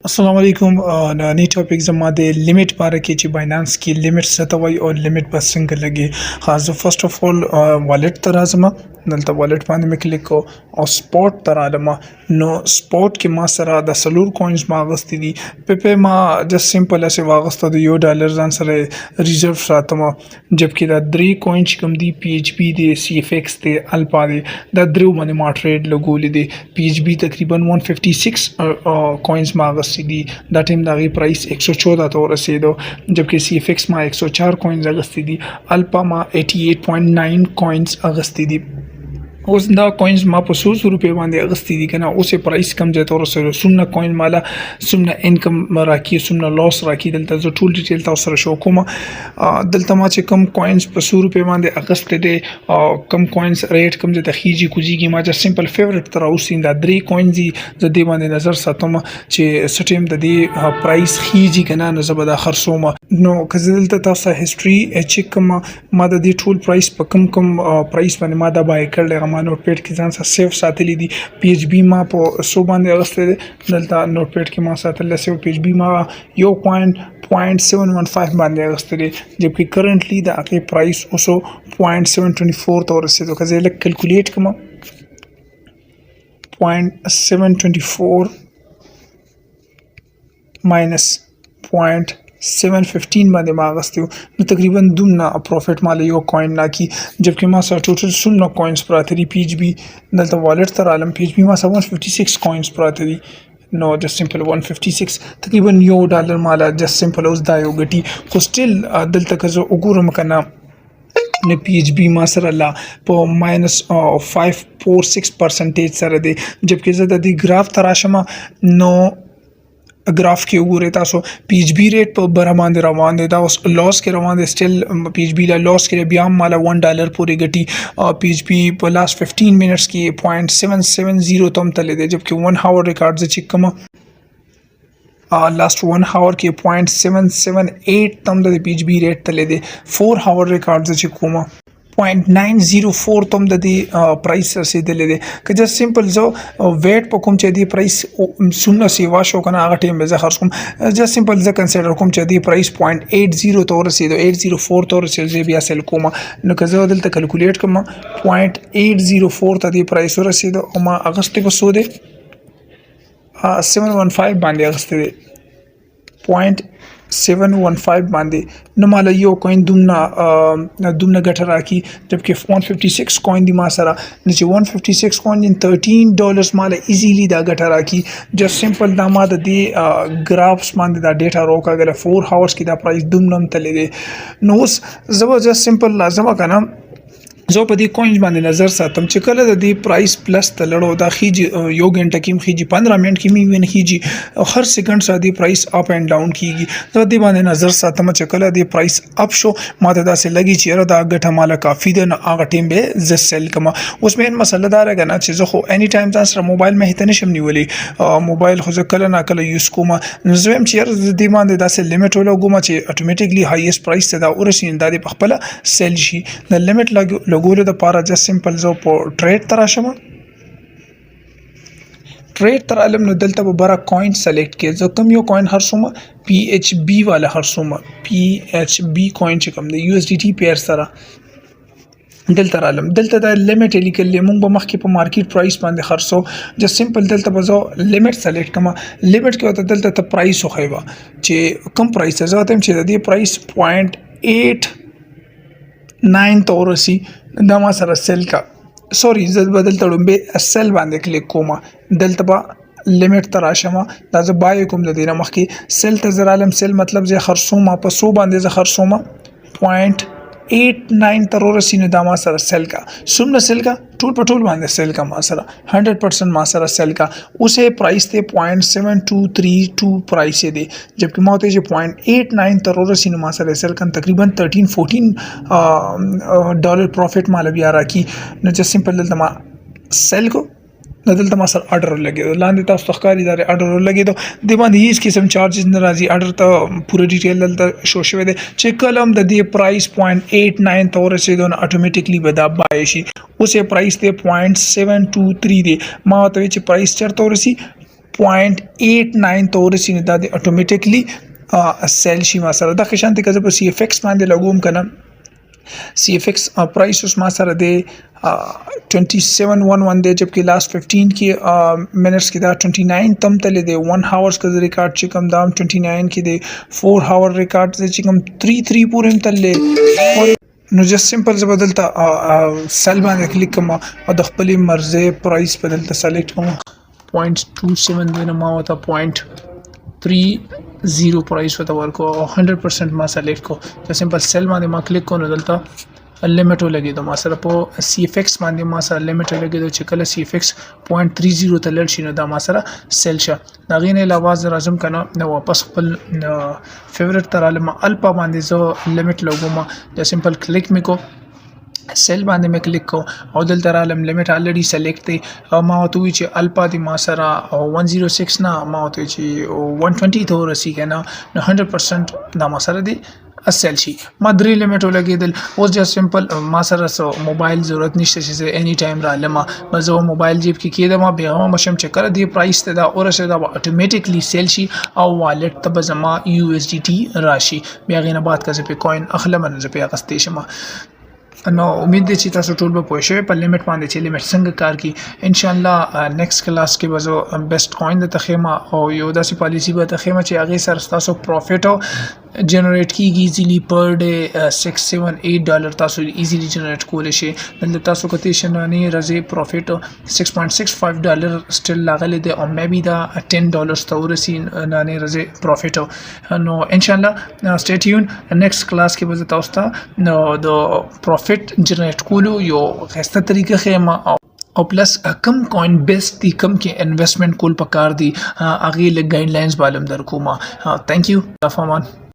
अस्सलाम वालेकुम नई टॉपिक जमा दे लिमिट बारे के ची बाइनांस की लिमिट सतवाई और लिमिट पर संग लगे खास फर्स्ट ऑफ ऑल वॉलेट तराजमा दलता वॉलेट पाने में क्लिक को और स्पॉट तरालमा नो स्पॉट के मा सरा द सलूर कॉइन्स मा गस्ती दी पे मा जस्ट सिंपल ऐसे वागस्ता दो $यो जान सरे रिजर्व सातमा जबकि द द्री कॉइन्स कम दी PHP दे CFX दे अल्पा दे द द्रू मने मा ट्रेड लगोली दे PHP तकरीबन 156 कॉइन्स मा दी दा टाइम दागी प्राइस 114 तो रसीदो जबकि CFX मा 104 कॉइन्स अगस्ती दी अल्पा मा 88.9 कॉइन्स अगस्ती दी उस दा कॉइन्स मा पर ₹100 बांधे अगस्ती दी कना उसे प्राइस कम जाए तो रसो सुमना कॉइन माला सुमना इनकम राखी सुमना लॉस राखी दलता जो टूल डिटेल था उसरा शो कोमा दलता मा चे कम कॉइन्स पर ₹100 बांधे अगस्त दे कम कॉइन्स रेट कम जाए खीजी कुजी की मा जस्ट सिंपल फेवरेट तरह उसी दा द्री कॉइन्स जी जदे बांधे नजर सातोमा चे सटेम दे प्राइस खीजी कना नजबदा खरसोमा नो कजदलता तासा हिस्ट्री चेक कमा मा दी टूल प्राइस पर कम प्राइस बांधे मा दा बाय कर ले नोटपैड की जान सा सेफ साथली दी PHP मा पो 100 बांधे अगस्त दे दलता नोटपैड की मा साथल से PHP मा यो पॉइंट 0.715 बांधे अगस्त दे जबकि करंटली द आके प्राइस उसो 0.724 तो से तो कजे लग कैलकुलेट कमा 0.724 माइनस 0.715 बांधे मा अगस्त न तकरीबन दुमना प्रॉफिट माले यो कॉइन ना की जबकि मा सा टोटल सुन्ना कॉइन्स प्राथरी PHP दलता वॉलेट तर आलम PHP मा सा 156 कॉइन्स प्राथरी नो जस्ट सिंपल 156 तकरीबन $यो माला जस्ट सिंपल उस दायो गटी को स्टिल दलता कजो उगुर मकना ने PHP मा सर ला पो -546% सर दे जबकि ज़्यादा दी ग्राफ तराशमा नो ग्राफ के उगुरे तासो PHP रेट पर बरा मांदे रवान देता उस लॉस के रवान दे स्टिल PHP ला लॉस के लिए ब्याम माला $1 पूरी गटी PHP पर लास्ट 15 मिनट्स की 0.770 तम तले दे जबकि 1 आवर रिकॉर्ड से चिक्कमा लास्ट 1 आवर के 0.778 तम दे PHP रेट तले दे 4 आवर रिकॉर्ड से चिक्कोमा 0.904 तम दे प्राइस से दे दे कि जस्ट सिंपल जो वेट पकुम चे दी प्राइस सुनना सी वाशो कना आगा टीम बेजा खर्चुम जस्ट सिंपल ज कंसीडर कुम चे दी प्राइस 0.80 तो रसी दो 804 तो रसी जे बिया सेल कोमा न कजो दिल त कैलकुलेट कमा 0.804 ता दी प्राइस रसी दो मा अगस्त को सो दे 715 बांधे अगस्त दे 0.715 बांधे न माला यो कॉइन दुमना गठरा की जबकि 156 कॉइन दी मासरा नीचे 156 कॉइन इन $13 माला इजीली दा गठरा की जस्ट सिंपल दा मा दी ग्राफ्स मान दा डेटा रोका गला 4 आवर्स की दा प्राइस दुमनम तले दे नोस जबरदस्त सिंपल लाजमा का जो पदी कॉइन्स बांधे नजर सातम चिकल दी प्राइस प्लस तलड़ो दा खीजी यो घंटा की खीजी 15 मिनट की मीन खीजी हर सेकंड सा दी प्राइस अप एंड डाउन कीगी तो दी बांधे नजर सातम चिकल दी प्राइस अप शो माता से लगी चेहरा दा गठा माला काफी दिन आगा टीम बे ज सेल कमा उसमें मसला दार है ना चीज़ हो एनी टाइम तासरा मोबाइल में हितने शमनी वाली मोबाइल हो कल ना कल यूज कोमा नजवेम चेहरा दी बांधे दा से लिमिट वाला गुमा चे ऑटोमेटिकली हाईएस्ट प्राइस से दा उरसी दा दी पखपला सेल शी द लिमिट लगोले द पारा जस्ट सिंपल जो ट्रेड तराशमा ट्रेड तरालम न दलता बरा कॉइन सेलेक्ट के जो कम यो कॉइन हर सोमा PHB वाला हर सोमा PHB कॉइन चे कम दे USDT पेयर सरा दलता रालम दलता दा लिमिट लिखल ले मुंग बमख के मार्केट प्राइस बांधे खर्चो जस्ट सिंपल दलता बजो लिमिट सेलेक्ट कमा लिमिट के होता दलता त प्राइस हो खैबा चे कम प्राइस है जाते चे दी प्राइस 0.89 तो रसी दमा सर सेल का सॉरी जद बदल तड़ुंबे सेल बांधे क्लिक कोमा दलतबा लिमिट तराशमा दाज बाय कुम देना मखी सेल तजरालम सेल मतलब जे खरसोमा पर 100 बांधे जे खरसोमा 0.89 तरोर सीने दामा सर सेल का सुमन सेल का टूल पर टूल बांधे सेल का मासरा 100% मासरा सेल का उसे प्राइस थे 0.7232 प्राइस से दे जबकि मौते जो 0.89 तरोर सीने मासरा सेल का तकरीबन 13-14 प्रॉफिट माला भी आ रहा की न जस्ट सिंपल दलता सेल को नदल तमा सर ऑर्डर लगे दो लांदे ता तखकारी दारे ऑर्डर लगे दो दिमान हीज किस्म चार्जेस नाराजी ऑर्डर ता पूरे डिटेल दल शोशवे दे चेक कलम द दी प्राइस 0.89 तौर से दोन ऑटोमेटिकली बदा बायशी उसे प्राइस दे 0.723 दे मा तो प्राइस चर तौर सी 0.89 ته ورسېږي دا د اتوماتیکلی سیل شي ما سره د خشانت کزه په سی اف ایکس باندې لګوم کنه سی اف ایکس پرایس اوس ما سره دی 2711 دی جبکې لاست 15 کې منټس کې دا 29 تم تل دی 1 هاورز کې ریکارډ چې کوم دا 29 کې دی 4 هاور ریکارډ چې کوم 33 پورې تل نو جست سمپل زه بدلته سیل باندې کلیک کوم او د خپل مرزي پرایس بدلته سلیکټ کوم 0.27 دی نو ما وته 0.30 پرایس وته ورکو او 100% ما سلیکټ کو چې سمپل سیل باندې ما کلیک کو نو دلته لیمټ ولګیدو ما سره په سی اف ایکس باندې ما سره لیمټ ولګیدو چې کله سی اف ایکس 0.30 ته لړ شي نو دا ما سره سیل شه دا غینه علاوه راځم کنه نو واپس خپل فیورټ تر علم الپا باندې زه لیمټ لګوم د سمپل کلیک میکو سیل باندې مې کلیک کو او دلته رالم لیمټ الریډي سلیکټ دی او ما وته وی چې الپا دی ما سره 106 نه ما وته چې 120 ته ورسی کنه نو 100% دا ما سره دی سیل شي ما درې لیمټ ولګیدل اوس جست سمپل ما سره سو موبایل ضرورت نشته چې اني ټایم را لمه زه موبایل جیب کې کېدم بیا هم مشم چې کړه دی پرایس ته دا اورشه دا اتوماتیکلی سیل شي او والټ ته زما یو اس ډي ټي راشي بیا غینه بعد کزه په کوین اخلم نه په اغستې شمه نو امید دی چې تاسو ټول به پوه شئ په لیمټ باندې چې لیمټ څنګه کار کوي ان شاء الله نیکسٹ کلاس کې به زه بیسټ کوین د تخیمه او یو داسې پالیسی به تخیمه چې هغه سره تاسو پروفیټ جنریټ کیږي ایزیلی پر ډے 678 ډالر تاسو ایزیلی جنریټ کول شي دلته تاسو کته شنه رزي پروفیټ 6.65 ډالر سټیل لاغلی دی او مې بي دا 10 ډالرز ته ورسی نه رزي پروفیټ نو ان شاء الله سټي ټیون نیکسٹ کلاس کې به تاسو ته نو د پروفیټ جنریټ کولو یو خسته طریقه خیمه او پلس کم کوین بیسټ دی کم کې انویسټمنٹ کول پکار دی اغه له ګایډلاینز بالم در کومه ثانک یو فامان